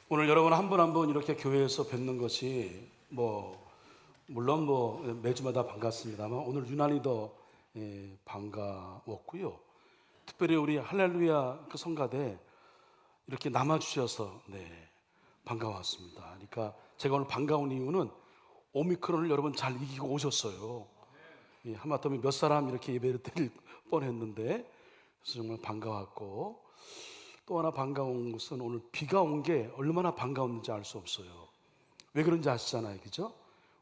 오늘 여러분 한 분 한 분 이렇게 교회에서 뵙는 것이 물론 매주마다 반갑습니다만 오늘 유난히 더 반가웠고요. 특별히 우리 할렐루야 그 성가대 이렇게 남아주셔서 반가웠습니다. 그러니까 제가 오늘 반가운 이유는 오미크론을 여러분 잘 이기고 오셨어요. 하마터면 몇 사람 이렇게 예배를 드릴 뻔했는데 그래서 정말 반가웠고, 또 하나 반가운 것은 오늘 비가 온 게 얼마나 반가웠는지 알 수 없어요. 왜 그런지 아시잖아요, 그죠?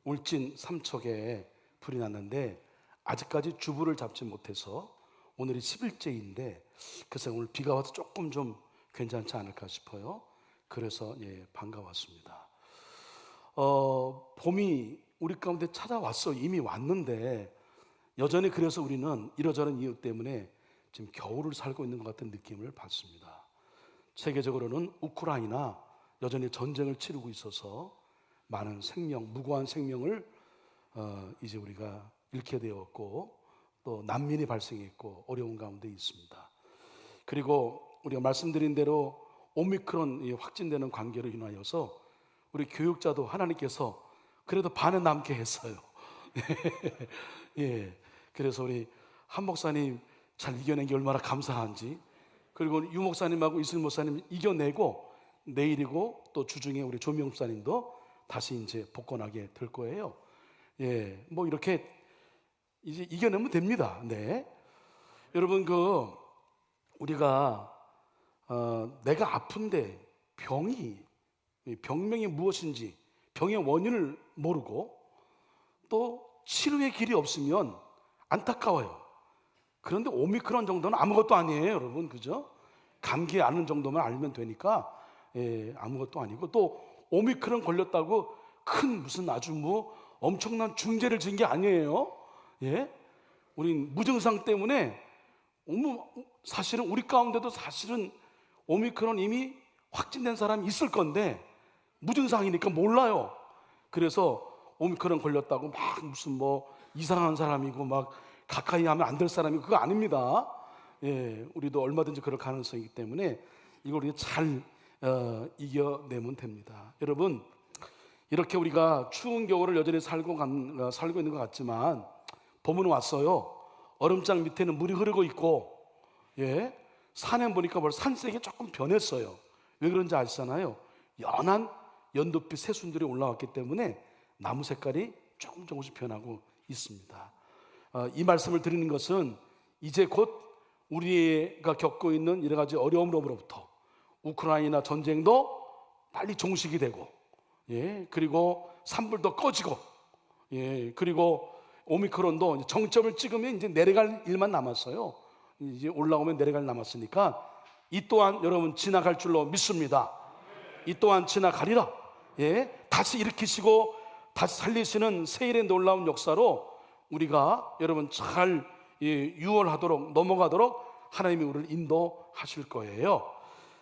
울진 삼척에 불이 났는데 아직까지 주부를 잡지 못해서 오늘이 10일째인데 그래서 오늘 비가 와서 조금 좀 괜찮지 않을까 싶어요. 그래서 반가웠습니다. 봄이 우리 가운데 찾아왔어. 이미 왔는데 여전히 그래서 우리는 이러저런 이유 때문에 지금 겨울을 살고 있는 것 같은 느낌을 받습니다. 세계적으로는 우크라이나 여전히 전쟁을 치르고 있어서 많은 생명, 무고한 생명을 이제 우리가 잃게 되었고, 또 난민이 발생했고 어려운 가운데 있습니다. 그리고 우리가 말씀드린 대로 오미크론 확진되는 관계로 인하여서 우리 교육자도 하나님께서 그래도 반은 남게 했어요. 그래서 우리 한 목사님 잘 이겨낸 게 얼마나 감사한지, 그리고 유 목사님하고 이슬 목사님 이겨내고 내일이고 또 주중에 우리 조명 목사님도 다시 이제 복권하게 될 거예요. 이렇게 이제 이겨내면 됩니다. 여러분 우리가 내가 아픈데 병명이 무엇인지 병의 원인을 모르고 또 치료의 길이 없으면 안타까워요. 그런데 오미크론 정도는 아무것도 아니에요, 여러분, 그죠? 감기 앓는 정도만 알면 되니까 아무것도 아니고, 또 오미크론 걸렸다고 큰 무슨 아주 엄청난 중죄를 진 게 아니에요. 우린 무증상 때문에 사실은 우리 가운데도 사실은 오미크론 이미 확진된 사람이 있을 건데 무증상이니까 몰라요. 그래서 오미크론 걸렸다고 막 무슨 이상한 사람이고 막 가까이 하면 안 될 사람이 그거 아닙니다. 우리도 얼마든지 그럴 가능성이 있기 때문에 이걸 우리가 잘 이겨내면 됩니다. 여러분, 이렇게 우리가 추운 겨울을 여전히 살고 있는 것 같지만 봄은 왔어요. 얼음장 밑에는 물이 흐르고 있고, 산에 보니까 벌써 산색이 조금 변했어요. 왜 그런지 아시잖아요. 연한 연두빛 새순들이 올라왔기 때문에 나무 색깔이 조금씩 변하고 있습니다. 이 말씀을 드리는 것은 이제 곧 우리가 겪고 있는 여러 가지 어려움으로부터 우크라이나 전쟁도 빨리 종식이 되고, 그리고 산불도 꺼지고, 그리고 오미크론도 정점을 찍으면 이제 내려갈 일만 남았어요. 이제 올라오면 내려갈 남았으니까 이 또한 여러분 지나갈 줄로 믿습니다. 이 또한 지나가리라. 다시 일으키시고 다시 살리시는 세일의 놀라운 역사로 우리가 여러분 잘 유월하도록 넘어가도록 하나님이 우리를 인도하실 거예요.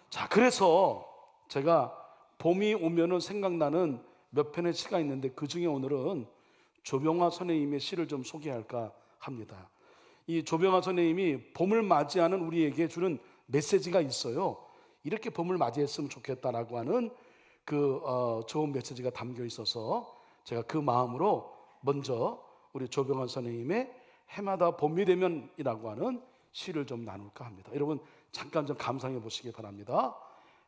자, 그래서 제가 봄이 오면은 생각나는 몇 편의 시가 있는데 그 중에 오늘은 조병화 선생님의 시를 좀 소개할까 합니다. 이 조병화 선생님이 봄을 맞이하는 우리에게 주는 메시지가 있어요. 이렇게 봄을 맞이했으면 좋겠다라고 하는 좋은 메시지가 담겨 있어서 제가 그 마음으로 먼저 우리 조병환 선생님의 해마다 봄이 되면이라고 하는 시를 좀 나눌까 합니다. 여러분 잠깐 좀 감상해 보시기 바랍니다.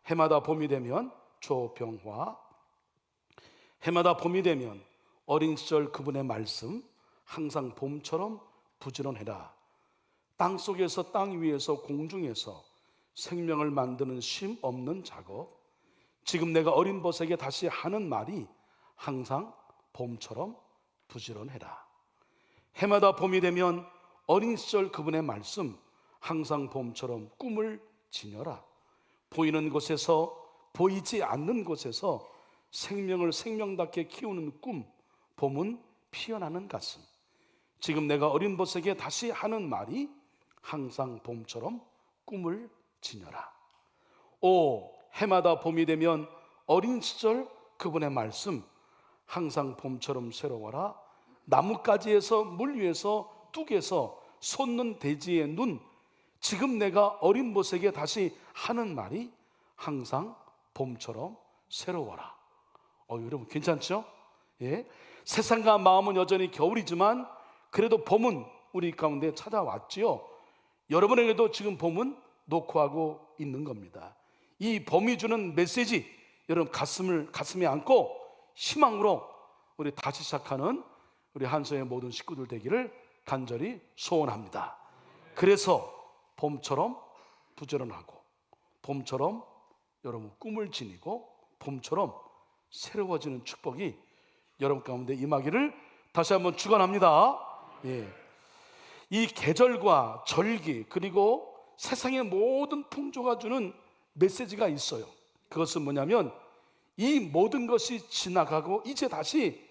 해마다 봄이 되면 조병화. 해마다 봄이 되면 어린 시절 그분의 말씀 항상 봄처럼 부지런해라. 땅 속에서 땅 위에서 공중에서 생명을 만드는 쉼 없는 작업. 지금 내가 어린 버섯에게 다시 하는 말이 항상 봄처럼 부지런해라. 해마다 봄이 되면 어린 시절 그분의 말씀 항상 봄처럼 꿈을 지녀라. 보이는 곳에서 보이지 않는 곳에서 생명을 생명답게 키우는 꿈, 봄은 피어나는 가슴. 지금 내가 어린 버섯에게 다시 하는 말이 항상 봄처럼 꿈을 지녀라. 오, 해마다 봄이 되면 어린 시절 그분의 말씀 항상 봄처럼 새로워라. 나뭇가지에서 물 위에서 뚝에서 솟는 대지의 눈. 지금 내가 어린 버섯에게 다시 하는 말이 항상 봄처럼 새로워라. 여러분 괜찮죠? 예? 세상과 마음은 여전히 겨울이지만 그래도 봄은 우리 가운데 찾아왔지요. 여러분에게도 지금 봄은 녹화하고 있는 겁니다. 이 봄이 주는 메시지, 여러분 가슴에 안고 희망으로 우리 다시 시작하는 우리 한서의 모든 식구들 되기를 간절히 소원합니다. 그래서 봄처럼 부지런하고, 봄처럼 여러분 꿈을 지니고, 봄처럼 새로워지는 축복이 여러분 가운데 임하기를 다시 한번 축원합니다. 예. 이 계절과 절기 그리고 세상의 모든 풍조가 주는 메시지가 있어요. 그것은 뭐냐면 이 모든 것이 지나가고 이제 다시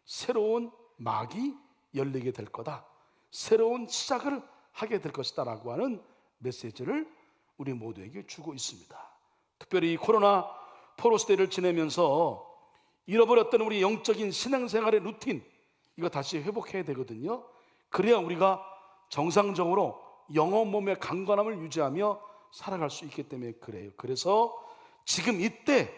새로운 막이 열리게 될 거다, 새로운 시작을 하게 될 것이다 라고 하는 메시지를 우리 모두에게 주고 있습니다. 특별히 이 코로나 포로시대를 지내면서 잃어버렸던 우리 영적인 신앙생활의 루틴, 이거 다시 회복해야 되거든요. 그래야 우리가 정상적으로 영혼 몸의 강건함을 유지하며 살아갈 수 있기 때문에 그래요. 그래서 지금 이때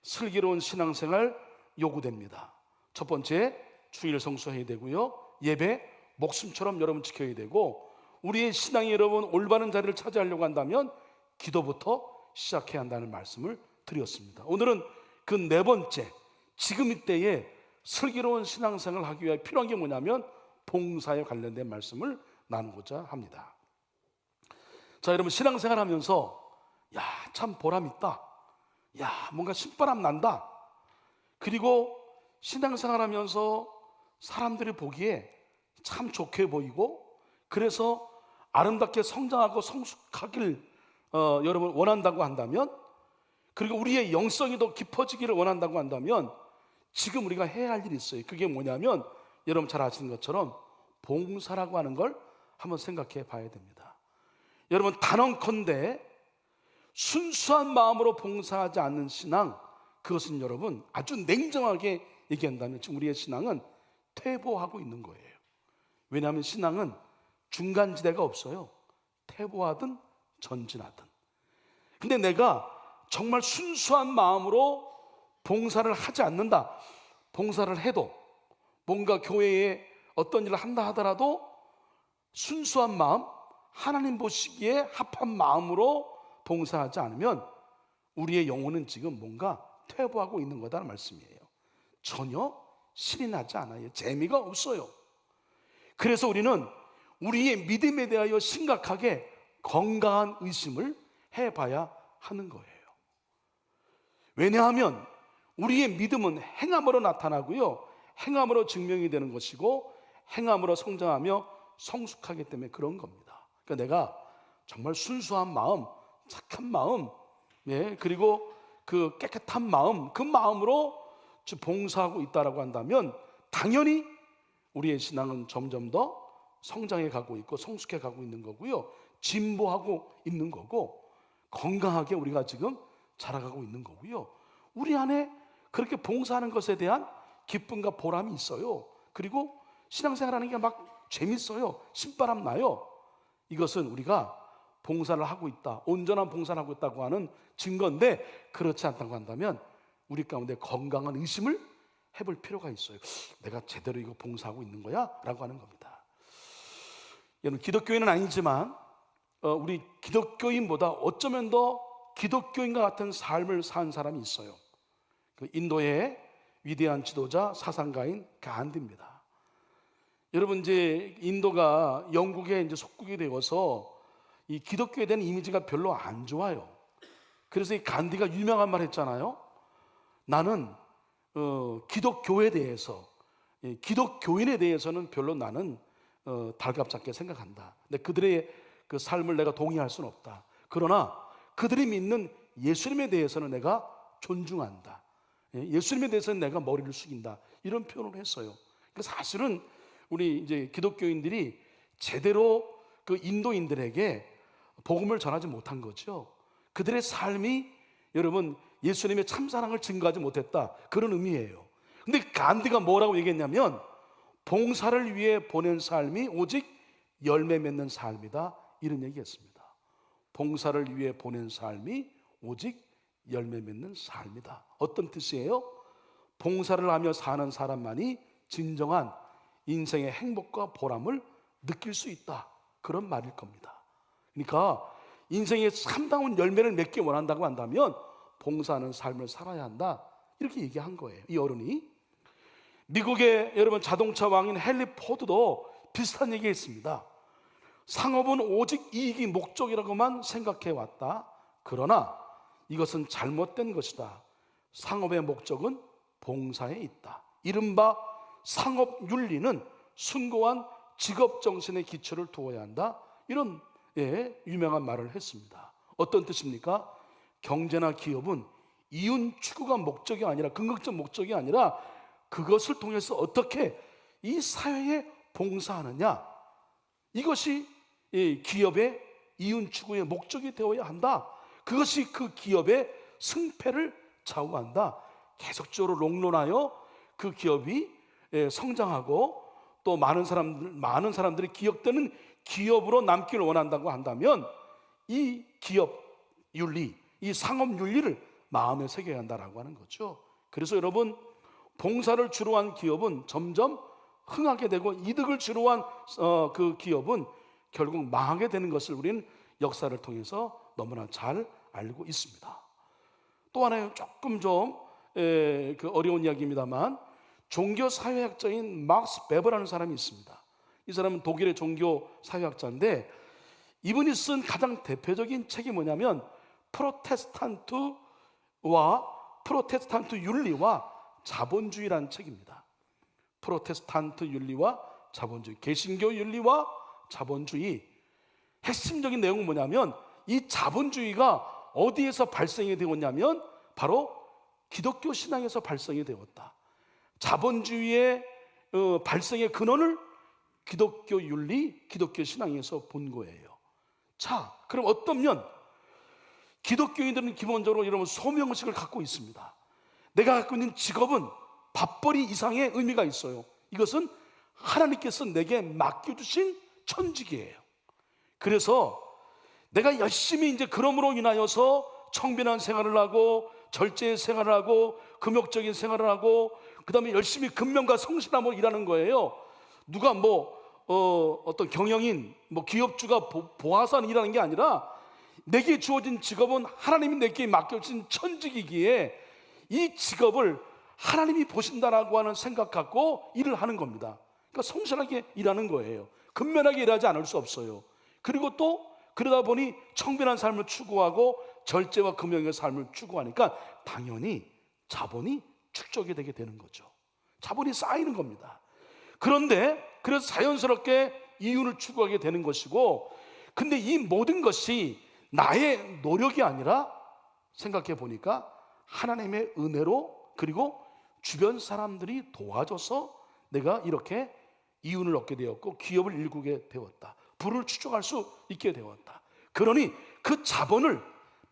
슬기로운 신앙생활 요구됩니다. 첫 번째, 주일 성수해야 되고요. 예배 목숨처럼 여러분 지켜야 되고, 우리의 신앙이 여러분 올바른 자리를 차지하려고 한다면 기도부터 시작해야 한다는 말씀을 드렸습니다. 오늘은 그 네 번째, 지금 이때에 슬기로운 신앙생활을 하기 위해 필요한 게 뭐냐면 봉사에 관련된 말씀을 나누고자 합니다. 자, 여러분 신앙생활 하면서 참 보람 있다, 뭔가 신바람 난다, 그리고 신앙생활 하면서 사람들이 보기에 참 좋게 보이고, 그래서 아름답게 성장하고 성숙하길 여러분 원한다고 한다면, 그리고 우리의 영성이 더 깊어지기를 원한다고 한다면 지금 우리가 해야 할 일이 있어요. 그게 뭐냐면 여러분 잘 아시는 것처럼 봉사라고 하는 걸 한번 생각해 봐야 됩니다. 여러분 단언컨대 순수한 마음으로 봉사하지 않는 신앙, 그것은 여러분 아주 냉정하게 얘기한다면 지금 우리의 신앙은 퇴보하고 있는 거예요. 왜냐하면 신앙은 중간지대가 없어요. 퇴보하든 전진하든. 근데 내가 정말 순수한 마음으로 봉사를 하지 않는다, 봉사를 해도 뭔가 교회에 어떤 일을 한다 하더라도 순수한 마음, 하나님 보시기에 합한 마음으로 봉사하지 않으면 우리의 영혼은 지금 뭔가 퇴보하고 있는 거다라는 말씀이에요. 전혀 신이 나지 않아요. 재미가 없어요. 그래서 우리는 우리의 믿음에 대하여 심각하게 건강한 의심을 해봐야 하는 거예요. 왜냐하면 우리의 믿음은 행함으로 나타나고요, 행함으로 증명이 되는 것이고 행함으로 성장하며 성숙하기 때문에 그런 겁니다. 그러니까 내가 정말 순수한 마음, 착한 마음, 그리고 그 깨끗한 마음, 그 마음으로 봉사하고 있다라고 한다면 당연히 우리의 신앙은 점점 더 성장해 가고 있고 성숙해 가고 있는 거고요, 진보하고 있는 거고 건강하게 우리가 지금 자라가고 있는 거고요, 우리 안에 그렇게 봉사하는 것에 대한 기쁨과 보람이 있어요. 그리고 신앙생활하는 게 막 재밌어요. 신바람 나요. 이것은 우리가 봉사를 하고 있다, 온전한 봉사를 하고 있다고 하는 증거인데, 그렇지 않다고 한다면 우리 가운데 건강한 의심을 해볼 필요가 있어요. 내가 제대로 이거 봉사하고 있는 거야? 라고 하는 겁니다. 여러분 기독교인은 아니지만 우리 기독교인보다 어쩌면 더 기독교인과 같은 삶을 산 사람이 있어요. 그 인도의 위대한 지도자 사상가인 간디입니다. 여러분 이제 인도가 영국에 이제 속국이 되어서 이 기독교에 대한 이미지가 별로 안 좋아요. 그래서 이 간디가 유명한 말 했잖아요. 나는 기독교에 대해서, 기독교인에 대해서는 별로 나는 달갑지않게 생각한다. 근데 그들의 그 삶을 내가 동의할 수는 없다. 그러나 그들이 믿는 예수님에 대해서는 내가 존중한다. 예수님에 대해서는 내가 머리를 숙인다. 이런 표현을 했어요. 그러니까 사실은 우리 이제 기독교인들이 제대로 그 인도인들에게 복음을 전하지 못한 거죠. 그들의 삶이 여러분 예수님의 참사랑을 증거하지 못했다, 그런 의미예요. 근데 간디가 뭐라고 얘기했냐면 봉사를 위해 보낸 삶이 오직 열매 맺는 삶이다, 이런 얘기했습니다. 봉사를 위해 보낸 삶이 오직 열매 맺는 삶이다. 어떤 뜻이에요? 봉사를 하며 사는 사람만이 진정한 인생의 행복과 보람을 느낄 수 있다, 그런 말일 겁니다. 그러니까 인생의 참다운 열매를 맺기 원한다고 한다면 봉사하는 삶을 살아야 한다, 이렇게 얘기한 거예요, 이 어른이. 미국의 여러분 자동차 왕인 헨리 포드도 비슷한 얘기했습니다. 상업은 오직 이익이 목적이라고만 생각해 왔다. 그러나 이것은 잘못된 것이다. 상업의 목적은 봉사에 있다. 이른바 상업 윤리는 숭고한 직업 정신의 기초를 두어야 한다. 이런 유명한 말을 했습니다. 어떤 뜻입니까? 경제나 기업은 이윤 추구가 목적이 아니라, 궁극적 목적이 아니라 그것을 통해서 어떻게 이 사회에 봉사하느냐, 이것이 기업의 이윤 추구의 목적이 되어야 한다. 그것이 그 기업의 승패를 좌우한다. 계속적으로 롱런하여 그 기업이 성장하고 또 많은 사람들이 기억되는 기업으로 남기를 원한다고 한다면 이 기업 윤리, 이 상업 윤리를 마음에 새겨야 한다라고 하는 거죠. 그래서 여러분, 봉사를 주로 한 기업은 점점 흥하게 되고 이득을 주로 한 그 기업은 결국 망하게 되는 것을 우리는 역사를 통해서 너무나 잘 알고 있습니다. 또 하나의 조금 좀 어려운 이야기입니다만, 종교 사회학자인 막스 베버라는 사람이 있습니다. 이 사람은 독일의 종교 사회학자인데, 이분이 쓴 가장 대표적인 책이 뭐냐면 프로테스탄트 윤리와 자본주의라는 책입니다. 프로테스탄트 윤리와 자본주의, 개신교 윤리와 자본주의. 핵심적인 내용은 뭐냐면 이 자본주의가 어디에서 발생이 되었냐면 바로 기독교 신앙에서 발생이 되었다. 자본주의의 발생의 근원을 기독교 윤리, 기독교 신앙에서 본 거예요. 자, 그럼 어떠면 기독교인들은 기본적으로 여러분 소명의식을 갖고 있습니다. 내가 갖고 있는 직업은 밥벌이 이상의 의미가 있어요. 이것은 하나님께서 내게 맡겨주신 천직이에요. 그래서 내가 열심히 이제 그럼으로 인하여서 청빈한 생활을 하고 절제의 생활을 하고 금욕적인 생활을 하고 그 다음에 열심히 근면과 성실함으로 일하는 거예요. 누가 어떤 경영인, 기업주가 보아서 일하는 게 아니라 내게 주어진 직업은 하나님이 내게 맡겨진 천직이기에 이 직업을 하나님이 보신다라고 하는 생각 갖고 일을 하는 겁니다. 그러니까 성실하게 일하는 거예요. 근면하게 일하지 않을 수 없어요. 그리고 또 그러다 보니 청빈한 삶을 추구하고 절제와 금욕의 삶을 추구하니까 당연히 자본이 축적이 되게 되는 거죠. 자본이 쌓이는 겁니다. 그런데 그래서 자연스럽게 이윤을 추구하게 되는 것이고, 근데 이 모든 것이 나의 노력이 아니라 생각해 보니까 하나님의 은혜로, 그리고 주변 사람들이 도와줘서 내가 이렇게 이윤을 얻게 되었고 기업을 일구게 되었다. 부를 추적할 수 있게 되었다. 그러니 그 자본을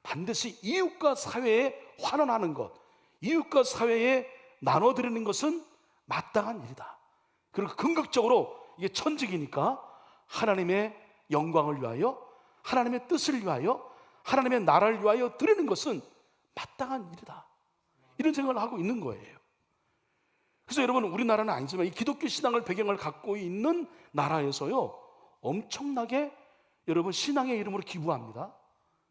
반드시 이웃과 사회에 환원하는 것, 이웃과 사회에 나눠드리는 것은 마땅한 일이다. 그리고 궁극적으로 이게 천직이니까 하나님의 영광을 위하여, 하나님의 뜻을 위하여, 하나님의 나라를 위하여 드리는 것은 마땅한 일이다. 이런 생각을 하고 있는 거예요. 그래서 여러분, 우리나라는 아니지만 이 기독교 신앙을 배경을 갖고 있는 나라에서요, 엄청나게 여러분 신앙의 이름으로 기부합니다.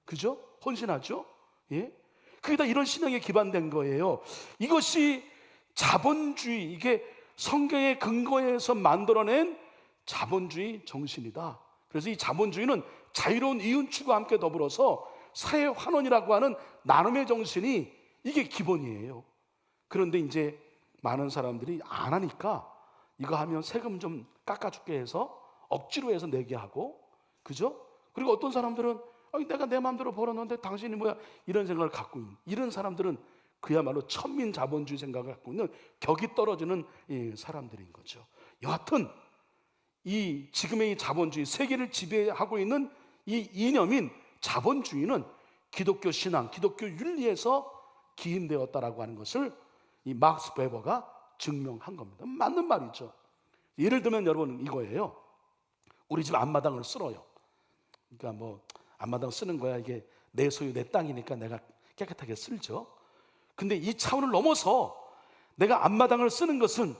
그죠? 헌신하죠? 예? 그게 다 이런 신앙에 기반된 거예요. 이것이 자본주의, 이게 성경의 근거에서 만들어낸 자본주의 정신이다. 그래서 이 자본주의는 자유로운 이윤 추구와 함께 더불어서 사회 환원이라고 하는 나눔의 정신이 이게 기본이에요. 그런데 이제 많은 사람들이 안 하니까 이거 하면 세금 좀 깎아줄게 해서 억지로 해서 내게 하고, 그죠? 그리고 어떤 사람들은 내가 내 마음대로 벌었는데 당신이 뭐야, 이런 생각을 갖고 있는, 이런 사람들은 그야말로 천민 자본주의 생각을 갖고 있는 격이 떨어지는 사람들인 거죠. 여하튼 이 지금의 이 자본주의, 세계를 지배하고 있는 이 이념인 자본주의는 기독교 신앙, 기독교 윤리에서 기인되었다라고 하는 것을 이 막스 베버가 증명한 겁니다. 맞는 말이죠. 예를 들면 여러분 이거예요. 우리 집 앞마당을 쓸어요. 그러니까 앞마당 쓰는 거야. 이게 내 소유, 내 땅이니까 내가 깨끗하게 쓸죠. 근데 이 차원을 넘어서 내가 앞마당을 쓰는 것은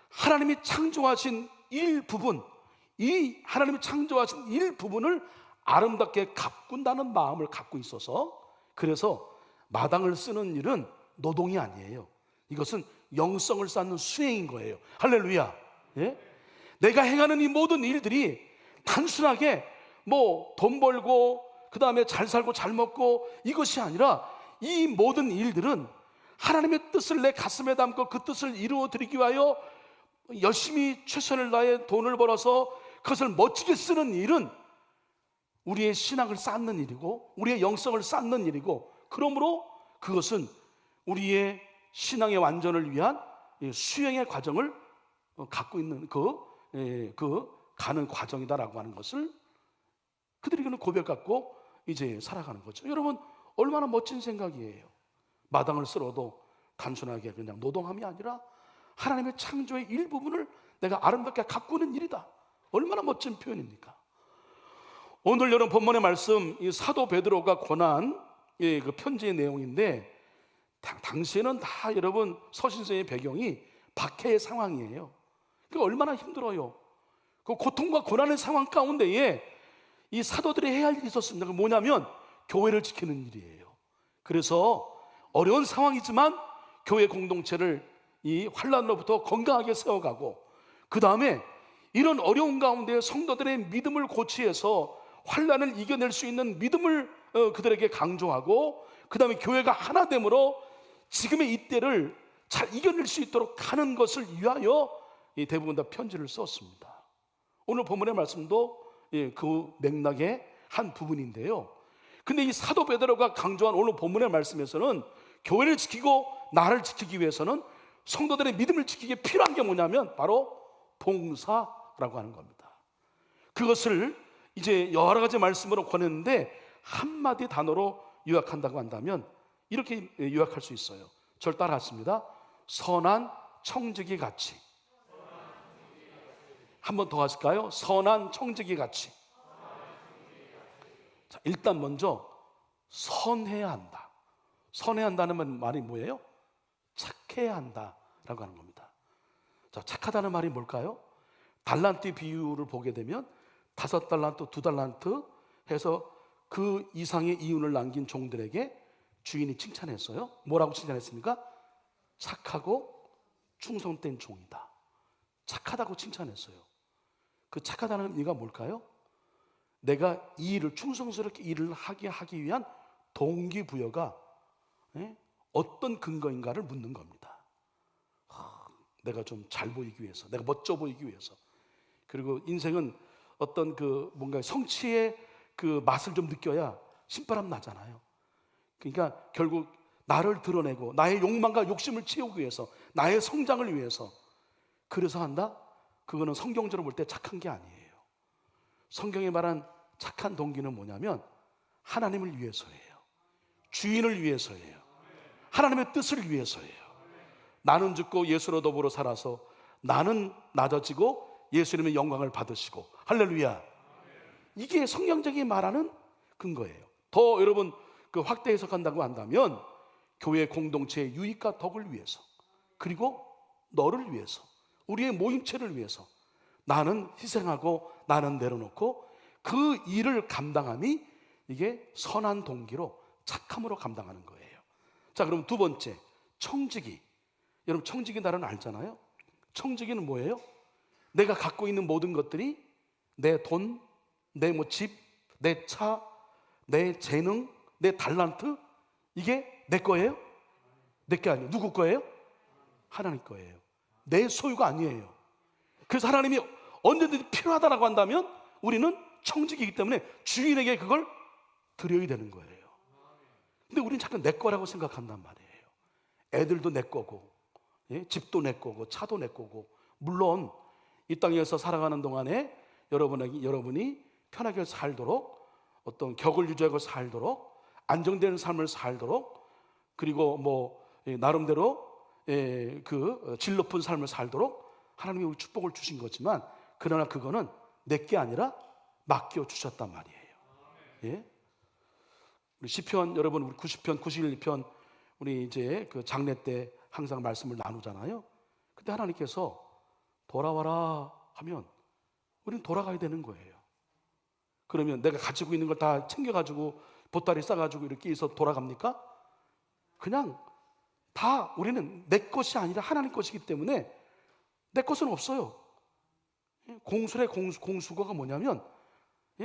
하나님이 창조하신 일부분, 이 하나님이 창조하신 일부분을 아름답게 가꾼다는 마음을 갖고 있어서, 그래서 마당을 쓰는 일은 노동이 아니에요. 이것은 영성을 쌓는 수행인 거예요. 할렐루야. 예? 내가 행하는 이 모든 일들이 단순하게 뭐 돈 벌고 그 다음에 잘 살고 잘 먹고 이것이 아니라, 이 모든 일들은 하나님의 뜻을 내 가슴에 담고 그 뜻을 이루어 드리기 위하여 열심히 최선을 다해 돈을 벌어서 그것을 멋지게 쓰는 일은 우리의 신앙을 쌓는 일이고 우리의 영성을 쌓는 일이고, 그러므로 그것은 우리의 신앙의 완전을 위한 수행의 과정을 갖고 있는 그 가는 과정이다라고 하는 것을 그들에게는 고백 갖고 이제 살아가는 거죠. 여러분, 얼마나 멋진 생각이에요. 마당을 쓸어도 단순하게 그냥 노동함이 아니라 하나님의 창조의 일부분을 내가 아름답게 가꾸는 일이다. 얼마나 멋진 표현입니까? 오늘 여러분 본문의 말씀, 이 사도 베드로가 권한 그 편지의 내용인데, 당시에는 다 여러분 서신서의 배경이 박해의 상황이에요. 그러니까 얼마나 힘들어요. 그 고통과 고난의 상황 가운데에 이 사도들이 해야 할 일이 있었습니다. 그게 뭐냐면 교회를 지키는 일이에요. 그래서 어려운 상황이지만 교회 공동체를 이 환난으로부터 건강하게 세워가고, 그 다음에 이런 어려운 가운데 성도들의 믿음을 고취해서 환난을 이겨낼 수 있는 믿음을 그들에게 강조하고, 그 다음에 교회가 하나됨으로 지금의 이때를 잘 이겨낼 수 있도록 하는 것을 위하여 대부분 다 편지를 썼습니다. 오늘 본문의 말씀도 그 맥락의 한 부분인데요. 근데 이 사도 베드로가 강조한 오늘 본문의 말씀에서는 교회를 지키고 나를 지키기 위해서는 성도들의 믿음을 지키기에 필요한 게 뭐냐면 바로 봉사라고 하는 겁니다. 그것을 이제 여러 가지 말씀으로 권했는데 한마디 단어로 요약한다고 한다면 이렇게 요약할 수 있어요. 저를 따라하십니다. 선한 청지기 같이. 한 번 더 하실까요? 선한 청지기 같이. 자, 일단 먼저 선해야 한다. 선해야 한다는 말이 뭐예요? 착해야 한다라고 하는 겁니다. 자, 착하다는 말이 뭘까요? 달란트 비유를 보게 되면 5달란트, 2달란트 해서 그 이상의 이윤을 남긴 종들에게 주인이 칭찬했어요. 뭐라고 칭찬했습니까? 착하고 충성된 종이다. 착하다고 칭찬했어요. 그 착하다는 의미가 뭘까요? 내가 이 일을 충성스럽게 일을 하기 위한 동기부여가 어떤 근거인가를 묻는 겁니다. 내가 좀 잘 보이기 위해서, 내가 멋져 보이기 위해서. 그리고 인생은 어떤 그 뭔가 성취의 그 맛을 좀 느껴야 신바람 나잖아요. 그러니까 결국 나를 드러내고 나의 욕망과 욕심을 채우기 위해서, 나의 성장을 위해서 그래서 한다? 그거는 성경적으로 볼 때 착한 게 아니에요. 성경이 말한 착한 동기는 뭐냐면 하나님을 위해서예요. 주인을 위해서예요. 하나님의 뜻을 위해서예요. 나는 죽고 예수로 더불어 살아서 나는 낮아지고 예수님의 영광을 받으시고, 할렐루야. 이게 성경적인 말하는 근거예요. 더 여러분 그 확대 해석한다고 한다면 교회 공동체의 유익과 덕을 위해서, 그리고 너를 위해서, 우리의 모임체를 위해서 나는 희생하고 나는 내려놓고 그 일을 감당함이 이게 선한 동기로 착함으로 감당하는 거예요. 자, 그럼 두 번째, 청지기. 여러분 청지기 나라는 알잖아요. 청지기는 뭐예요? 내가 갖고 있는 모든 것들이 내 돈, 내 뭐 집, 내 차, 내 재능, 내 달란트, 이게 내 거예요? 내 게 아니에요. 누구 거예요? 하나님 거예요. 내 소유가 아니에요. 그래서 하나님이 언제든지 필요하다라고 한다면 우리는 청지기이기 때문에 주인에게 그걸 드려야 되는 거예요. 근데 우리는 자꾸 내 거라고 생각한단 말이에요. 애들도 내 거고, 집도 내 거고, 차도 내 거고. 물론 이 땅에서 살아가는 동안에 여러분이 편하게 살도록, 어떤 격을 유지하고 살도록, 안정되는 삶을 살도록, 그리고 뭐 나름대로 그 질 높은 삶을 살도록 하나님이 우리 축복을 주신 거지만, 그러나 그거는 내게 아니라 맡겨 주셨단 말이에요. 예? 우리 시편 여러분 우리 90편, 91편 우리 이제 그 장례 때 항상 말씀을 나누잖아요. 그때 하나님께서 돌아와라 하면 우리는 돌아가야 되는 거예요. 그러면 내가 가지고 있는 걸 다 챙겨가지고 보따리 싸가지고 이렇게 해서 돌아갑니까? 그냥 다 우리는 내 것이 아니라 하나님 것이기 때문에 내 것은 없어요. 공술의 공수거가 뭐냐면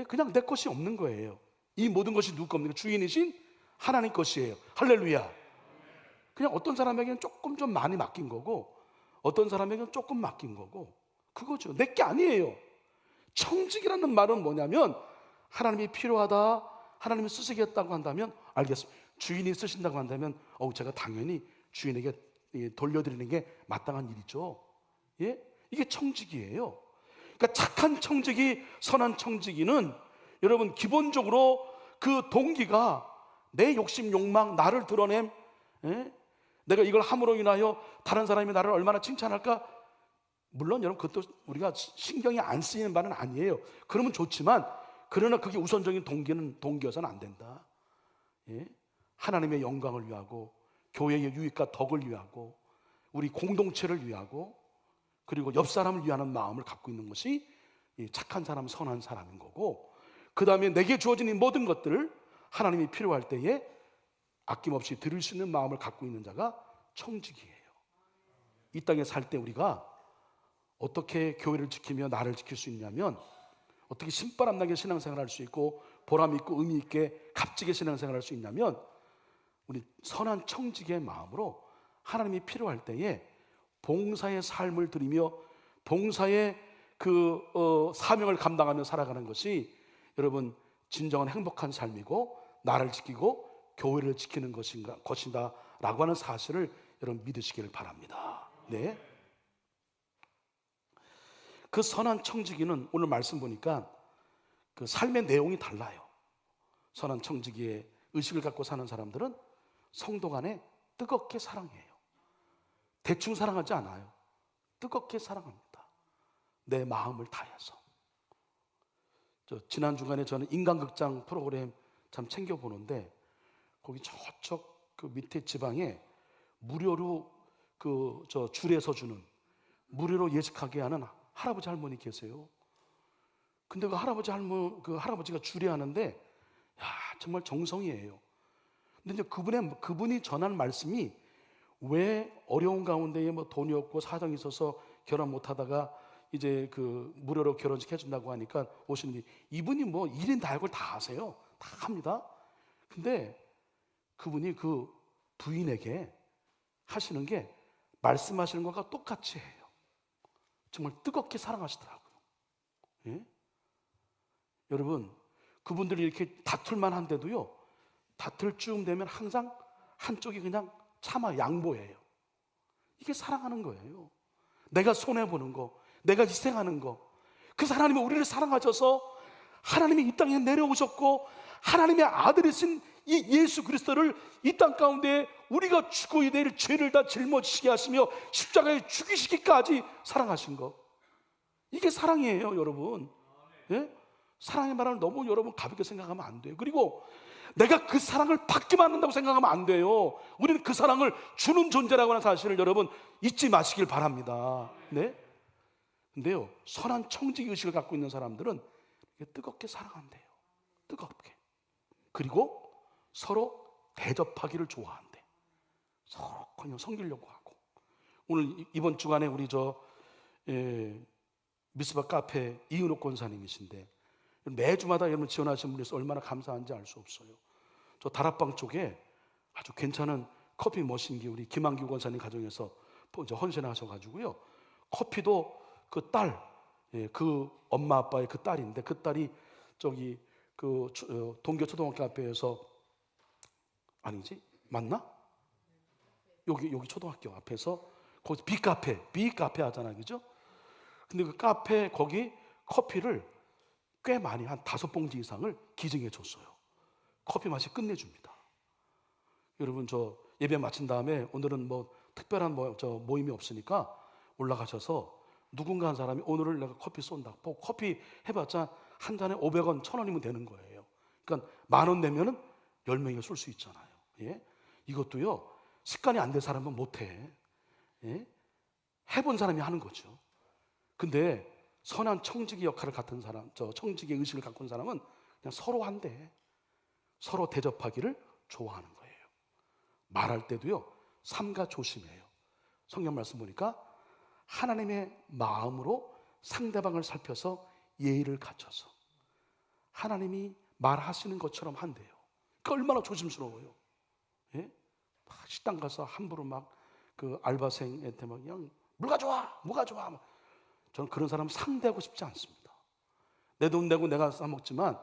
그냥 내 것이 없는 거예요. 이 모든 것이 누구 겁니까? 주인이신 하나님 것이에요. 할렐루야. 그냥 어떤 사람에게는 조금 좀 많이 맡긴 거고 어떤 사람에게는 조금 맡긴 거고 그거죠. 내 게 아니에요. 청직이라는 말은 뭐냐면 하나님이 필요하다, 하나님이 쓰시겠다고 한다면 알겠습니다. 주인이 쓰신다고 한다면 제가 당연히 주인에게 돌려드리는 게 마땅한 일이죠. 예? 이게 청지기예요. 그러니까 착한 청지기, 선한 청지기는 여러분 기본적으로 그 동기가 내 욕심, 욕망, 나를 드러냄, 예? 내가 이걸 함으로 인하여 다른 사람이 나를 얼마나 칭찬할까? 물론 여러분 그것도 우리가 신경이 안 쓰이는 바는 아니에요. 그러면 좋지만 그러나 그게 우선적인 동기여서는 안 된다. 예? 하나님의 영광을 위하고 교회의 유익과 덕을 위하고 우리 공동체를 위하고 그리고 옆 사람을 위하는 마음을 갖고 있는 것이 착한 사람, 선한 사람인 거고 그 다음에 내게 주어진 이 모든 것들을 하나님이 필요할 때에 아낌없이 드릴 수 있는 마음을 갖고 있는 자가 청직이에요. 이 땅에 살 때 우리가 어떻게 교회를 지키며 나를 지킬 수 있냐면 어떻게 신바람나게 신앙생활을 할 수 있고 보람 있고 의미 있게 값지게 신앙생활을 할 수 있냐면 우리 선한 청직의 마음으로 하나님이 필요할 때에 봉사의 삶을 드리며 봉사의 그 사명을 감당하며 살아가는 것이 여러분 진정한 행복한 삶이고 나를 지키고 교회를 지키는 것이다 라고 하는 사실을 여러분 믿으시기를 바랍니다. 네. 그 선한 청지기는 오늘 말씀 보니까 그 삶의 내용이 달라요. 선한 청지기의 의식을 갖고 사는 사람들은 성도 간에 뜨겁게 사랑해요. 대충 사랑하지 않아요. 뜨겁게 사랑합니다. 내 마음을 다해서. 지난 주간에 저는 인간극장 프로그램 참 챙겨보는데 거기 저쪽 그 밑에 지방에 무료로 줄에서 주는 무료로 예식하게 하는 할아버지 할머니 계세요. 근데 그 할아버지가 줄에 하는데 정말 정성이에요. 근데 이제 그분이 전한 말씀이 왜 어려운 가운데에 돈이 없고 사정이 있어서 결혼 못 하다가 이제 그 무료로 결혼식 해준다고 하니까 오시는 이분이 일인 다 할 걸 다 아세요. 다 합니다. 근데 그분이 그 부인에게 하시는 게 말씀하시는 것과 똑같이 해요. 정말 뜨겁게 사랑하시더라고요. 예? 여러분 그분들이 이렇게 다툴만 한데도요 다툴 쯤 되면 항상 한쪽이 그냥 참아 양보해요. 이게 사랑하는 거예요. 내가 손해보는 거, 내가 희생하는 거. 그 하나님이 우리를 사랑하셔서 하나님이 이 땅에 내려오셨고 하나님의 아들이신 이 예수 그리스도를 이 땅 가운데 우리가 죽어야 될 죄를 다 짊어지시게 하시며 십자가에 죽이시기까지 사랑하신 거. 이게 사랑이에요, 여러분. 예? 사랑의 말을 너무 여러분 가볍게 생각하면 안 돼요. 그리고 내가 그 사랑을 받기만 한다고 생각하면 안 돼요. 우리는 그 사랑을 주는 존재라고 하는 사실을 여러분 잊지 마시길 바랍니다. 네? 근데요, 선한 청지 의식을 갖고 있는 사람들은 뜨겁게 사랑한대요. 뜨겁게. 그리고 서로 대접하기를 좋아한대. 서로 그냥 섬기려고 하고. 오늘 이번 주간에 우리 미스바 카페 이은옥 권사님이신데 매주마다 여러분 지원하시는 분에서 얼마나 감사한지 알 수 없어요. 저 다락방 쪽에 아주 괜찮은 커피 머신기 우리 김한규 권사님 가정에서 헌신하셔가지고요. 커피도 그 딸, 그 엄마 아빠의 그 딸인데 그 딸이 그 동교 초등학교 앞에서 아니지 맞나? 여기 초등학교 앞에서 거기 비카페 하잖아요, 그죠? 근데 그 카페 거기 커피를 꽤 많이 한 5봉지 이상을 기증해 줬어요. 커피 맛이 끝내줍니다. 여러분 예배 마친 다음에 오늘은 특별한 모임이 없으니까 올라가셔서 누군가 한 사람이 오늘을 내가 커피 쏜다. 커피 해봤자 한 잔에 500원, 1000원이면 되는 거예요. 그러니까 10,000원 내면은 10명이가 쏠 수 있잖아요. 예? 이것도요, 습관이 안 된 사람은 못해. 예? 해본 사람이 하는 거죠. 근데 선한 청지기 역할을 갖은 사람, 청지기의 의식을 갖고 있는 사람은 그냥 서로 한대. 서로 대접하기를 좋아하는 거예요. 말할 때도요, 삼가 조심해요. 성경 말씀 보니까 하나님의 마음으로 상대방을 살펴서 예의를 갖춰서 하나님이 말하시는 것처럼 한대요. 그러니까 얼마나 조심스러워요. 예? 식당 가서 함부로 막 그 알바생한테 막 그냥 물 가져와, 뭐 가져와. 저는 그런 사람 상대하고 싶지 않습니다. 내 돈 내고 내가 싸먹지만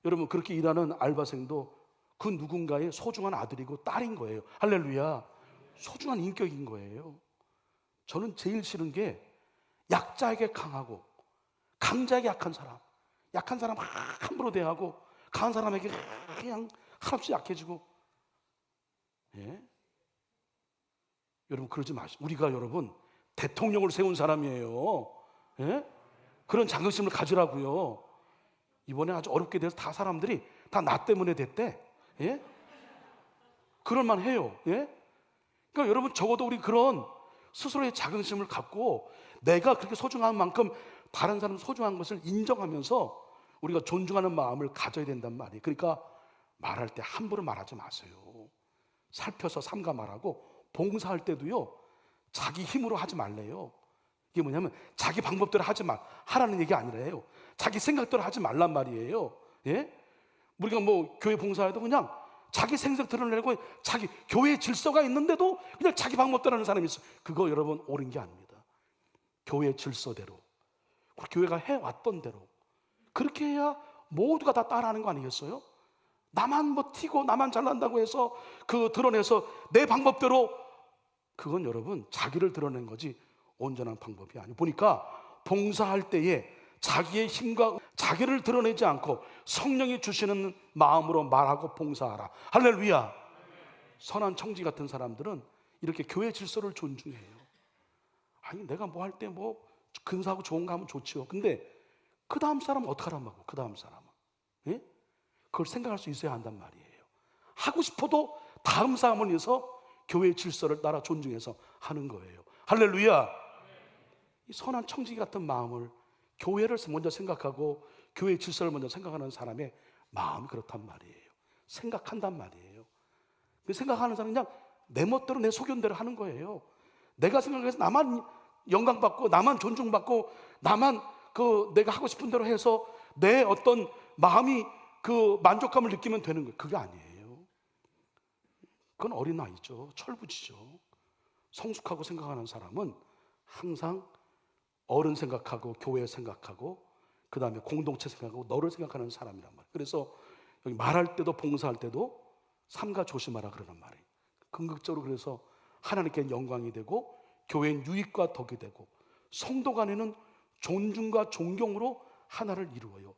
여러분, 그렇게 일하는 알바생도 그 누군가의 소중한 아들이고 딸인 거예요. 할렐루야. 소중한 인격인 거예요. 저는 제일 싫은 게 약자에게 강하고 강자에게 약한 사람 함부로 대하고 강한 사람에게 그냥 한없이 약해지고. 예? 여러분, 그러지 마시고. 우리가 여러분 대통령을 세운 사람이에요. 예? 그런 자긍심을 가지라고요. 이번에 아주 어렵게 돼서 다 사람들이 다 나 때문에 됐대. 예? 그럴만 해요. 예? 그러니까 여러분, 적어도 우리 그런 스스로의 자긍심을 갖고 내가 그렇게 소중한 만큼 다른 사람 소중한 것을 인정하면서 우리가 존중하는 마음을 가져야 된단 말이에요. 그러니까 말할 때 함부로 말하지 마세요. 살펴서 삼가 말하고, 봉사할 때도요, 자기 힘으로 하지 말래요. 이게 뭐냐면 자기 방법대로 하라는 얘기 아니래요. 자기 생각대로 하지 말란 말이에요. 예? 우리가 뭐 교회 봉사해도 그냥 자기 생각 드러내고 자기 교회 질서가 있는데도 그냥 자기 방법대로 하는 사람이 있어요. 그거 여러분 옳은 게 아닙니다. 교회 질서대로, 교회가 해왔던 대로 그렇게 해야 모두가 다 따라하는 거 아니겠어요? 나만 뭐 튀고 나만 잘난다고 해서 그 드러내서 내 방법대로, 그건 여러분 자기를 드러낸 거지 온전한 방법이 아니에요. 보니까 봉사할 때에 자기의 힘과 자기를 드러내지 않고 성령이 주시는 마음으로 말하고 봉사하라. 할렐루야. 선한 청지 같은 사람들은 이렇게 교회 질서를 존중해요. 아니, 내가 뭐 할 때 뭐 근사하고 좋은 거 하면 좋지요. 근데 그 다음 사람은 어떡하란 말이에요. 그 다음 사람은, 예? 그걸 생각할 수 있어야 한단 말이에요. 하고 싶어도 다음 사람을 위해서 교회의 질서를 따라 존중해서 하는 거예요. 할렐루야. 이 선한 청지기 같은 마음을, 교회를 먼저 생각하고 교회의 질서를 먼저 생각하는 사람의 마음이 그렇단 말이에요. 생각한단 말이에요. 생각하는 사람은 그냥 내 멋대로 내 소견대로 하는 거예요. 내가 생각해서 나만 영광받고 나만 존중받고 나만 내가 하고 싶은 대로 해서 내 어떤 마음이 그 만족감을 느끼면 되는 거예요. 그게 아니에요. 그건 어린아이죠. 철부지죠. 성숙하고 생각하는 사람은 항상 어른 생각하고 교회 생각하고 그 다음에 공동체 생각하고 너를 생각하는 사람이란 말이에요. 그래서 여기 말할 때도 봉사할 때도 삼가 조심하라 그러는 말이에요. 궁극적으로 그래서 하나님께 영광이 되고 교회는 유익과 덕이 되고 성도 간에는 존중과 존경으로 하나를 이루어요.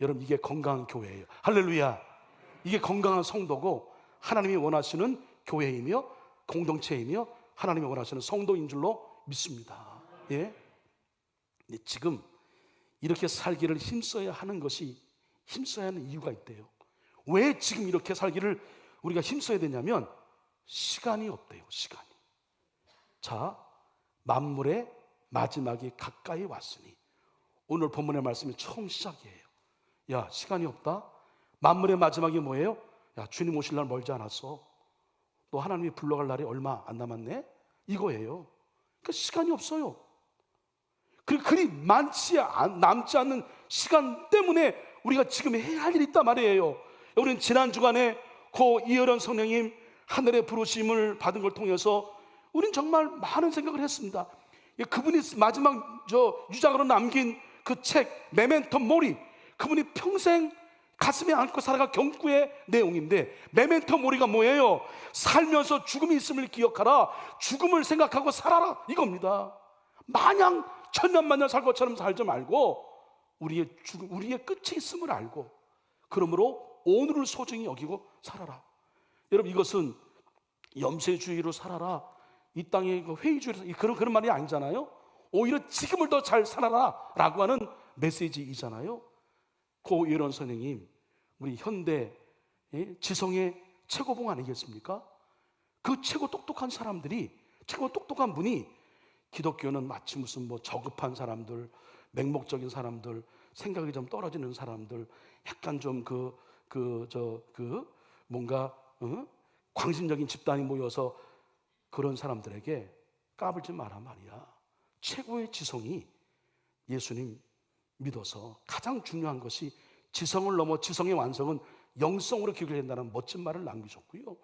여러분, 이게 건강한 교회예요. 할렐루야. 이게 건강한 성도고 하나님이 원하시는 교회이며 공동체이며 하나님이 원하시는 성도인 줄로 믿습니다. 예? 지금 이렇게 살기를 힘써야 하는 것이, 힘써야 하는 이유가 있대요. 왜 지금 이렇게 살기를 우리가 힘써야 되냐면 시간이 없대요. 시간이. 자, 만물의 마지막이 가까이 왔으니, 오늘 본문의 말씀이 처음 시작이에요. 야, 시간이 없다? 만물의 마지막이 뭐예요? 야, 주님 오실 날 멀지 않았어. 또 하나님이 불러갈 날이 얼마 안 남았네? 이거예요. 그러니까 시간이 없어요. 그리 남지 않는 시간 때문에 우리가 지금 해야 할 일이 있단 말이에요. 우리는 지난 주간에 고 이혜련 선생님 하늘의 부르심을 받은 걸 통해서 우리는 정말 많은 생각을 했습니다. 그분이 마지막 유작으로 남긴 그 책 메멘토 모리, 그분이 평생 가슴에 안고 살아갈 경구의 내용인데, 메멘토 모리가 뭐예요? 살면서 죽음이 있음을 기억하라, 죽음을 생각하고 살아라, 이겁니다. 마냥 천년만년 살 것처럼 살지 말고 우리의 끝이 있음을 알고, 그러므로 오늘을 소중히 여기고 살아라. 여러분, 이것은 염세주의로 살아라, 이 땅의 회의주의로 그런 말이 아니잖아요. 오히려 지금을 더 잘 살아라 라고 하는 메시지이잖아요. 고 이혜련 선생님, 우리 현대 지성의 최고봉 아니겠습니까? 그 최고 똑똑한 사람들이, 최고 똑똑한 분이, 기독교는 마치 무슨 뭐 저급한 사람들, 맹목적인 사람들, 생각이 좀 떨어지는 사람들, 약간 좀 뭔가 광신적인 집단이 모여서 그런 사람들에게 까불지 마라 말이야. 최고의 지성이 예수님 믿어서 가장 중요한 것이 지성을 넘어 지성의 완성은 영성으로 기록된다는 멋진 말을 남기셨고요.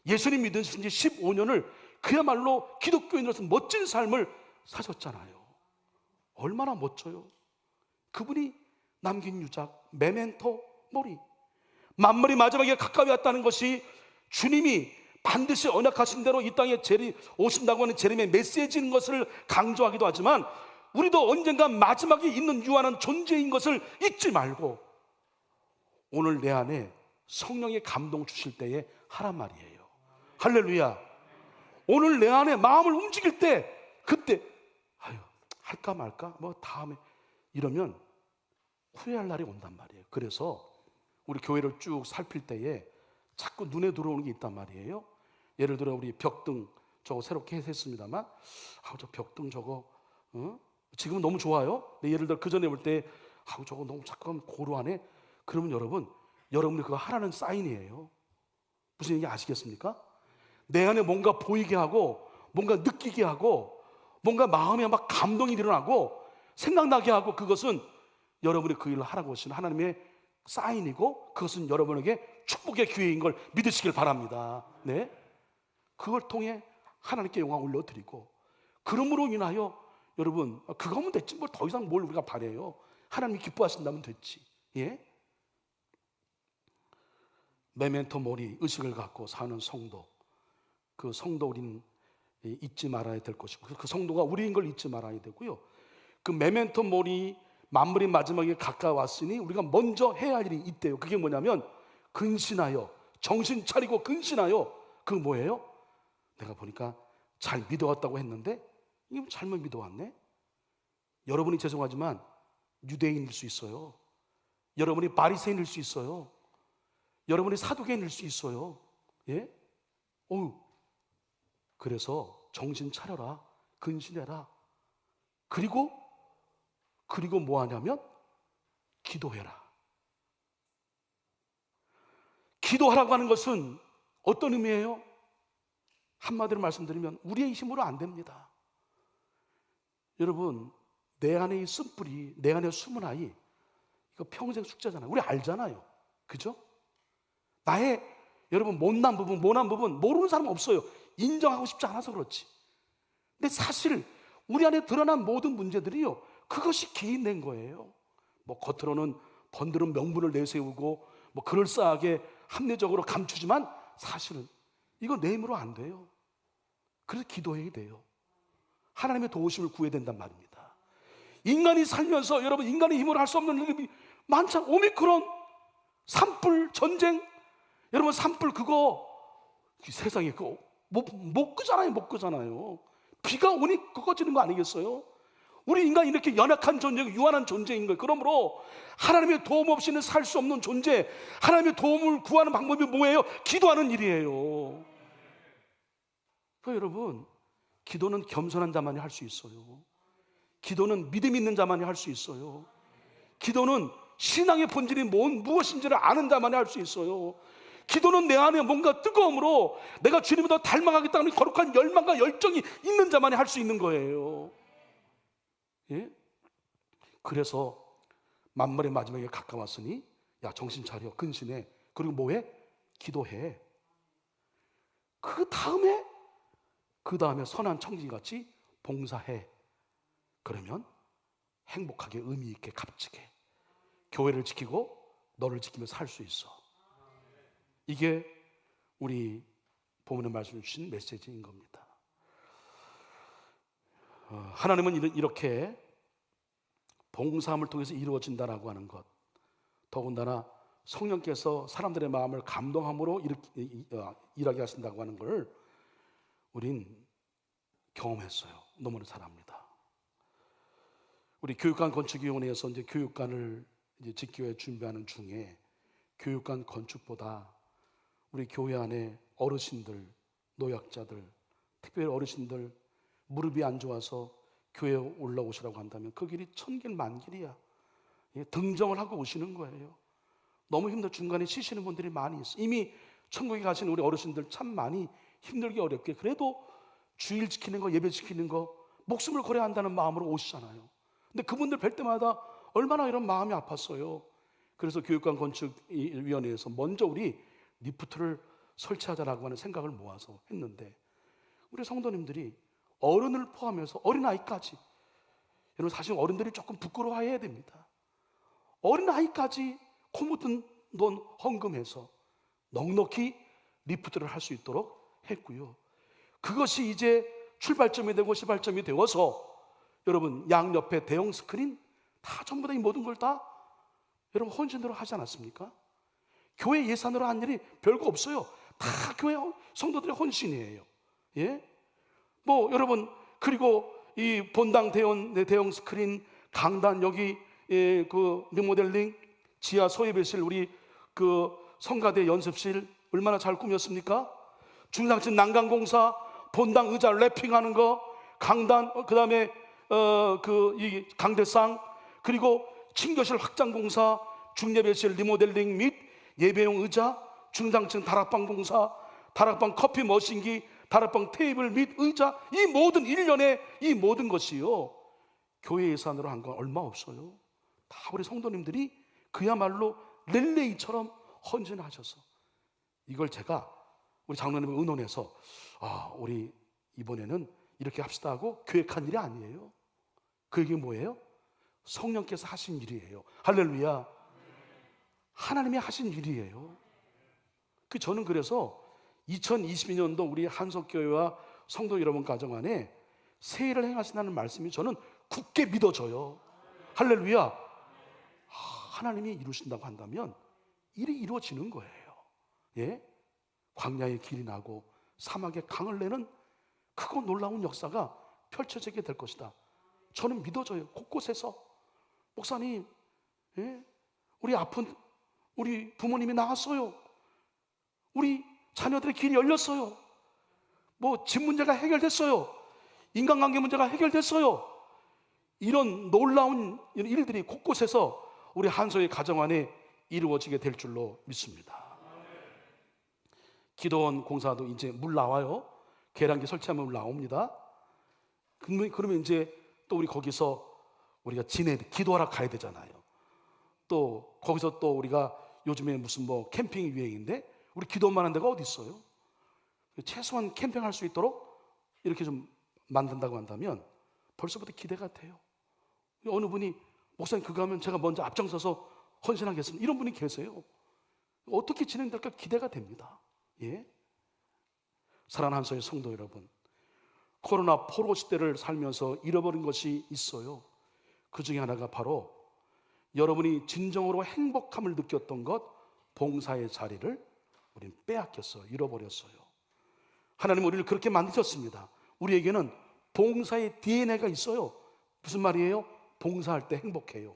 예수님 믿으신 지 15년을 그야말로 기독교인으로서 멋진 삶을 사셨잖아요. 얼마나 멋져요. 그분이 남긴 유작 메멘토 모리, 만물이 마지막에 가까이 왔다는 것이 주님이 반드시 언약하신 대로 이 땅에 오신다고 하는 재림의 메시지인 것을 강조하기도 하지만, 우리도 언젠가 마지막에 있는 유한한 존재인 것을 잊지 말고 오늘 내 안에 성령의 감동 주실 때에 하란 말이에요. 할렐루야. 오늘 내 안에 마음을 움직일 때, 그때 할까 말까 뭐 다음에 이러면 후회할 날이 온단 말이에요. 그래서 우리 교회를 쭉 살필 때에 자꾸 눈에 들어오는 게 있단 말이에요. 예를 들어 우리 벽등 저거 새롭게 했습니다만, 저 벽등 저거 지금은 너무 좋아요. 근데 예를 들어 그 전에 볼 때 저거 너무 잠깐 고루하네. 그러면 여러분이 그거 하라는 사인이에요. 무슨 얘기 아시겠습니까? 내 안에 뭔가 보이게 하고, 뭔가 느끼게 하고, 뭔가 마음에 막 감동이 일어나고 생각나게 하고, 그것은 여러분이 그 일을 하라고 하시는 하나님의 사인이고, 그것은 여러분에게 축복의 기회인 걸 믿으시길 바랍니다. 네, 그걸 통해 하나님께 영광 올려드리고, 그러므로 인하여 여러분 그거면 됐지 뭘 더 이상 뭘 우리가 바래요. 하나님이 기뻐하신다면 됐지. 예? 메멘토 모리, 의식을 갖고 사는 성도, 그 성도 우리는 잊지 말아야 될 것이고, 그 성도가 우리인 걸 잊지 말아야 되고요. 그 메멘토 모리, 만물이 마지막에 가까웠으니 우리가 먼저 해야 할 일이 있대요. 그게 뭐냐면 근신하여, 정신 차리고 근신하여. 그 뭐예요? 내가 보니까 잘 믿어왔다고 했는데 이게 잘못 믿어왔네. 여러분이 죄송하지만 유대인일 수 있어요. 여러분이 바리새인일 수 있어요. 여러분이 사두개인일 수 있어요. 예? 그래서 정신 차려라, 근신해라. 그리고 뭐 하냐면 기도해라. 기도하라고 하는 것은 어떤 의미예요? 한마디로 말씀드리면 우리의 힘으로 안 됩니다. 여러분, 내 안에 이 쓴뿌리, 내 안에 숨은 아이, 이거 평생 숙제잖아요. 우리 알잖아요. 그죠? 나의 여러분 모난 부분 모르는 사람 없어요. 인정하고 싶지 않아서 그렇지. 근데 사실 우리 안에 드러난 모든 문제들이요, 그것이 기인된 거예요. 뭐 겉으로는 번드는 명분을 내세우고 뭐 그럴싸하게 합리적으로 감추지만 사실은 이거 내 힘으로 안 돼요. 그래서 기도해야 돼요. 하나님의 도우심을 구해야 된단 말입니다. 인간이 살면서 여러분 인간의 힘으로 할 수 없는 일이 많잖아요. 오미크론, 산불, 전쟁. 여러분 산불 그거 세상에 그거 못 끄잖아요. 비가 오니 꺼지는 거 아니겠어요? 우리 인간이 이렇게 연약한 존재, 유한한 존재인 거예요. 그러므로 하나님의 도움 없이는 살 수 없는 존재, 하나님의 도움을 구하는 방법이 뭐예요? 기도하는 일이에요. 그러니까 여러분, 기도는 겸손한 자만이 할 수 있어요. 기도는 믿음 있는 자만이 할 수 있어요. 기도는 신앙의 본질이 무엇인지를 아는 자만이 할 수 있어요. 기도는 내 안에 뭔가 뜨거움으로 내가 주님을 더 닮아가겠다는 거룩한 열망과 열정이 있는 자만이 할 수 있는 거예요. 예? 그래서 만물의 마지막에 가까웠으니 야 정신 차려, 근신해. 그리고 뭐해? 기도해. 그 다음에 선한 청지기같이 봉사해. 그러면 행복하게 의미 있게 값지게 교회를 지키고 너를 지키며 살 수 있어. 이게 우리 본문의 말씀 주신 메시지인 겁니다. 하나님은 이렇게 봉사함을 통해서 이루어진다라고 하는 것, 더군다나 성령께서 사람들의 마음을 감동함으로 일하게 하신다고 하는 걸 우린 경험했어요. 너무나 잘 압니다. 우리 교육관 건축위원회에서 이제 교육관을 짓기 위해 준비하는 중에 교육관 건축보다 우리 교회 안에 어르신들, 노약자들, 특별히 어르신들 무릎이 안 좋아서 교회에 올라오시라고 한다면 그 길이 천길 만길이야. 등정을 하고 오시는 거예요. 너무 힘들 중간에 쉬시는 분들이 많이 있어요. 이미 천국에 가신 우리 어르신들 참 많이 힘들게 어렵게 그래도 주일 지키는 거, 예배 지키는 거 목숨을 걸어야 한다는 마음으로 오시잖아요. 근데 그분들 뵐 때마다 얼마나 이런 마음이 아팠어요. 그래서 교육관 건축위원회에서 먼저 우리 리프트를 설치하자라고 하는 생각을 모아서 했는데 우리 성도님들이 어른을 포함해서 어린아이까지, 여러분 사실 어른들이 조금 부끄러워해야 됩니다. 어린아이까지 코 묻은 돈 헌금해서 넉넉히 리프트를 할 수 있도록 했고요. 그것이 이제 출발점이 되고 시발점이 되어서 여러분 양옆에 대형 스크린 다 전부 다 이 모든 걸 다 여러분 헌신으로 하지 않았습니까? 교회 예산으로 한 일이 별거 없어요. 다 교회 성도들의 헌신이에요. 예? 뭐 여러분 그리고 이 본당 대형 스크린, 강단 여기 그 리모델링, 지하 소예배실, 우리 그 성가대 연습실 얼마나 잘 꾸몄습니까? 중상층 난간공사, 본당 의자 랩핑하는 거, 강단 그다음에 이 강대상, 그리고 친교실 확장공사, 중예배실 리모델링 및 예배용 의자, 중상층 다락방 공사, 다락방 커피 머신기, 다락방 테이블 및 의자, 이 모든 일련의 이 모든 것이요 교회 예산으로 한 건 얼마 없어요. 다 우리 성도님들이 그야말로 릴레이처럼 헌신하셔서 이걸 제가 우리 장로님을 의논해서 우리 이번에는 이렇게 합시다 하고 계획한 일이 아니에요. 그게 뭐예요? 성령께서 하신 일이에요. 할렐루야. 하나님이 하신 일이에요. 저는 그래서 2022년도 우리 한석교회와 성도 여러분 가정 안에 세일을 행하신다는 말씀이 저는 굳게 믿어져요. 할렐루야. 하나님이 이루신다고 한다면 일이 이루어지는 거예요. 예? 광야의 길이 나고 사막의 강을 내는 크고 놀라운 역사가 펼쳐지게 될 것이다. 저는 믿어져요. 곳곳에서 목사님, 예? 우리 아픈 우리 부모님이 나았어요. 우리 자녀들의 길이 열렸어요. 뭐 집 문제가 해결됐어요. 인간관계 문제가 해결됐어요. 이런 놀라운 일들이 곳곳에서 우리 한소의 가정 안에 이루어지게 될 줄로 믿습니다. 기도원 공사도 이제 물 나와요. 계량기 설치하면 물 나옵니다. 그러면 이제 또 우리 거기서 우리가 기도하러 가야 되잖아요. 또 거기서 또 우리가 요즘에 무슨 뭐 캠핑 유행인데 우리 기도만 한 데가 어디 있어요? 최소한 캠핑할 수 있도록 이렇게 좀 만든다고 한다면 벌써부터 기대가 돼요. 어느 분이 목사님 그거 하면 제가 먼저 앞장서서 헌신하겠습니다. 이런 분이 계세요. 어떻게 진행될까 기대가 됩니다. 예? 사랑하는 한소의 성도 여러분, 코로나 포로 시대를 살면서 잃어버린 것이 있어요. 그 중에 하나가 바로 여러분이 진정으로 행복함을 느꼈던 것, 봉사의 자리를 우리는 빼앗겼어요. 잃어버렸어요. 하나님은 우리를 그렇게 만드셨습니다. 우리에게는 봉사의 DNA가 있어요. 무슨 말이에요? 봉사할 때 행복해요.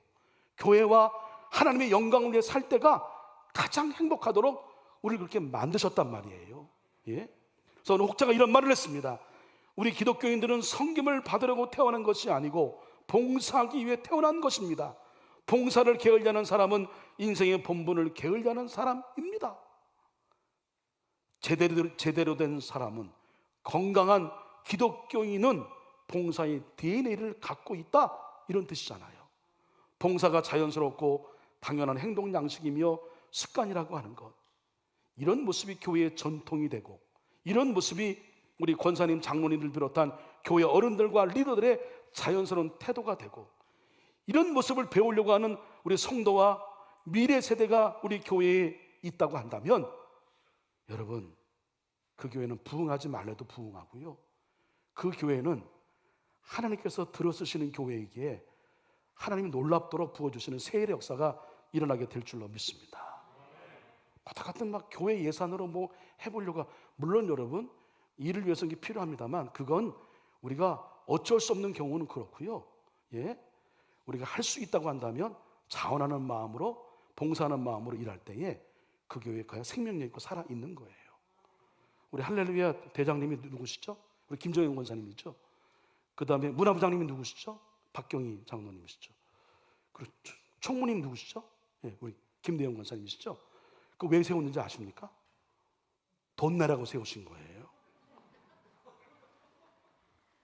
교회와 하나님의 영광을 위해 살 때가 가장 행복하도록 우리를 그렇게 만드셨단 말이에요. 예? 그래서 오늘 혹자가 이런 말을 했습니다. 우리 기독교인들은 섬김을 받으려고 태어난 것이 아니고 봉사하기 위해 태어난 것입니다. 봉사를 게을리하는 사람은 인생의 본분을 게을리하는 사람입니다. 제대로 된 사람은, 건강한 기독교인은 봉사의 DNA를 갖고 있다, 이런 뜻이잖아요. 봉사가 자연스럽고 당연한 행동 양식이며 습관이라고 하는 것, 이런 모습이 교회의 전통이 되고, 이런 모습이 우리 권사님, 장로님들 비롯한 교회 어른들과 리더들의 자연스러운 태도가 되고, 이런 모습을 배우려고 하는 우리 성도와 미래 세대가 우리 교회에 있다고 한다면, 여러분, 그 교회는 부흥하지 말래도 부흥하고요, 그 교회는 하나님께서 들어쓰시는 교회이기에 하나님이 놀랍도록 부어주시는 세일의 역사가 일어나게 될 줄로 믿습니다. 다 같은 막 교회 예산으로 뭐 해보려고, 물론 여러분 일을 위해서 이게 필요합니다만, 그건 우리가 어쩔 수 없는 경우는 그렇고요. 예, 우리가 할 수 있다고 한다면 자원하는 마음으로, 봉사하는 마음으로 일할 때에 그 교회가 생명력 있고 살아 있는 거예요. 우리 할렐루야 대장님이 누구시죠? 우리 김정현 권사님이죠. 그 다음에 문화부장님이 누구시죠? 박경희 장로님이시죠. 그리고 총무님 누구시죠? 예, 우리 김대영 권사님이시죠. 그 왜 세웠는지 아십니까? 돈 내라고 세우신 거예요.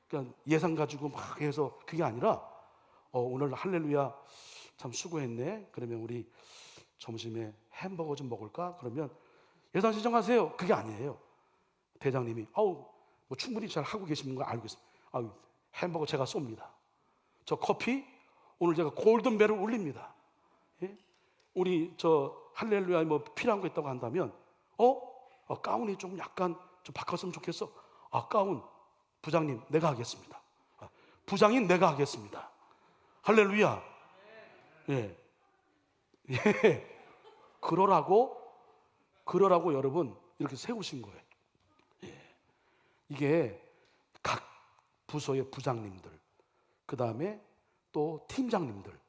그러니까 예산 가지고 막 해서 그게 아니라 오늘 할렐루야 참 수고했네. 그러면 우리 점심에 햄버거 좀 먹을까? 그러면 예산 신청하세요. 그게 아니에요. 대장님이 뭐 충분히 잘 하고 계시는 거 알고 있습니다. 햄버거 제가 쏩니다. 저 커피 오늘 제가 골든벨을 울립니다. 예? 우리 저 할렐루야 뭐 필요한 거 있다고 한다면 가운이 좀 약간 좀 바꿨으면 좋겠어. 가운 부장님 내가 하겠습니다. 부장인 내가 하겠습니다. 할렐루야. 예. 예. 그러라고 여러분 이렇게 세우신 거예요. 예. 이게 각 부서의 부장님들, 그 다음에 또 팀장님들,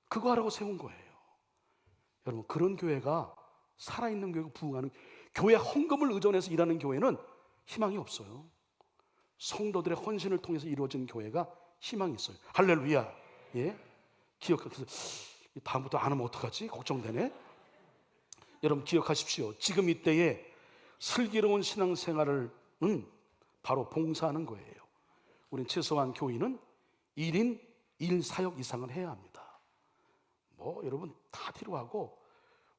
그거 하라고 세운 거예요. 여러분, 그런 교회가 살아있는 교회고 부흥하는 교회 헌금을 의존해서 일하는 교회는 희망이 없어요. 성도들의 헌신을 통해서 이루어진 교회가 희망이 있어요. 할렐루야. 예? 기억하세요. 다음부터 안 하면 어떡하지? 걱정되네. 여러분 기억하십시오. 지금 이때에 슬기로운 신앙생활을 바로 봉사하는 거예요. 우린 최소한 교인은 1인 1사역 이상을 해야 합니다. 여러분 다 필요하고,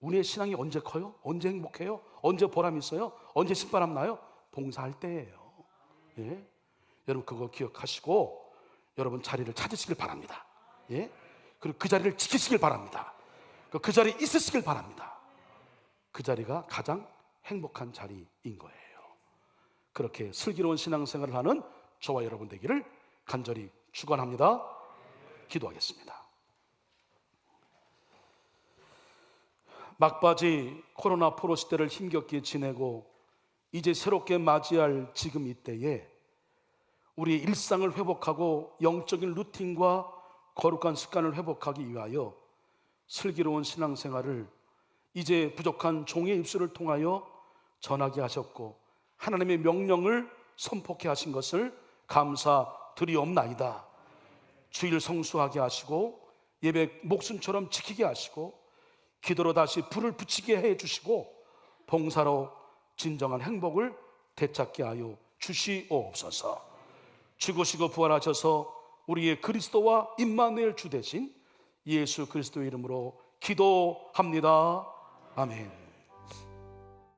우리의 신앙이 언제 커요? 언제 행복해요? 언제 보람 있어요? 언제 신바람 나요? 봉사할 때예요. 예? 여러분 그거 기억하시고 여러분 자리를 찾으시길 바랍니다. 예? 그리고 그 자리를 지키시길 바랍니다. 그 자리에 있으시길 바랍니다. 그 자리가 가장 행복한 자리인 거예요. 그렇게 슬기로운 신앙생활을 하는 저와 여러분 되기를 간절히 축원합니다. 기도하겠습니다. 막바지 코로나 포로 시대를 힘겹게 지내고 이제 새롭게 맞이할 지금 이때에 우리의 일상을 회복하고 영적인 루틴과 거룩한 습관을 회복하기 위하여 슬기로운 신앙생활을 이제 부족한 종의 입술을 통하여 전하게 하셨고 하나님의 명령을 선포케 하신 것을 감사드리옵나이다. 주일 성수하게 하시고 예배 목숨처럼 지키게 하시고 기도로 다시 불을 붙이게 해주시고 봉사로 진정한 행복을 되찾게 하여 주시옵소서. 죽으시고 부활하셔서 우리의 그리스도와 임마누엘 주 되신 예수 그리스도의 이름으로 기도합니다. 아멘.